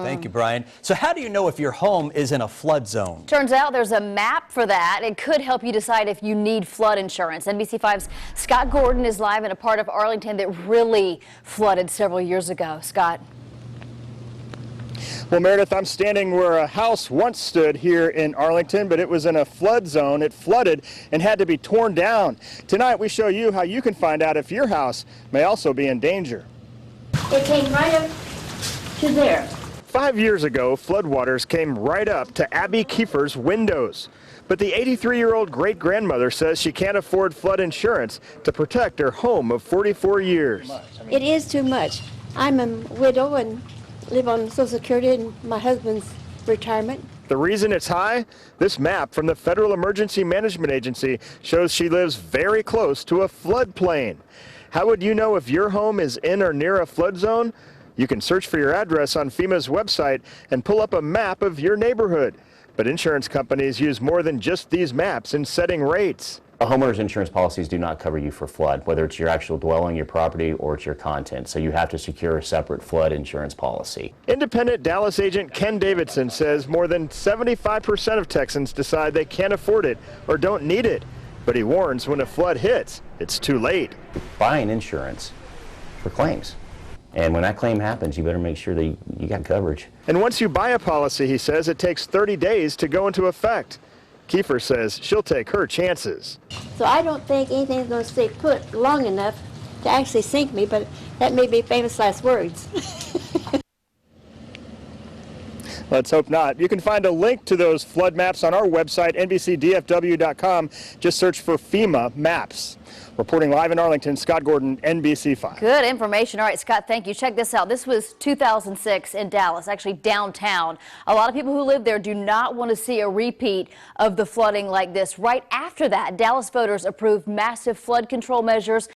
Thank you, Brian. So how do you know if your home is in a flood zone? Turns out there's a map for that. It could help you decide if you need flood insurance. NBC5's Scott Gordon is live in a part of Arlington that really flooded several years ago. Scott. Well, Meredith, I'm standing where a house once stood here in Arlington, but it was in a flood zone. It flooded and had to be torn down. Tonight, we show you how you can find out if your house may also be in danger. It came right up to there. 5 years ago, floodwaters came right up to Abby Kiefer's windows. But the 83-year-old great-grandmother says she can't afford flood insurance to protect her home of 44 years. It is too much. I'm a widow and live on Social Security and my husband's retirement. The reason it's high? This map from the Federal Emergency Management Agency shows she lives very close to a floodplain. How would you know if your home is in or near a flood zone? You can search for your address on FEMA's website and pull up a map of your neighborhood. But insurance companies use more than just these maps in setting rates. A homeowner's insurance policies do not cover you for flood, whether it's your actual dwelling, your property, or it's your content. So you have to secure a separate flood insurance policy. Independent Dallas agent Ken Davidson says more than 75% of Texans decide they can't afford it or don't need it. But he warns when a flood hits, it's too late. Buying insurance for claims. And when that claim happens, you better make sure that you got coverage. And once you buy a policy, he says, it takes 30 days to go into effect. Kiefer says she'll take her chances. So I don't think anything's going to stay put long enough to actually sink me, but that may be famous last words. Let's hope not. You can find a link to those flood maps on our website, NBCDFW.com. Just search for FEMA maps. Reporting live in Arlington, Scott Gordon, NBC5. Good information. All right, Scott, thank you. Check this out. This was 2006 in Dallas, actually downtown. A lot of people who live there do not want to see a repeat of the flooding like this. Right after that, Dallas voters approved massive flood control measures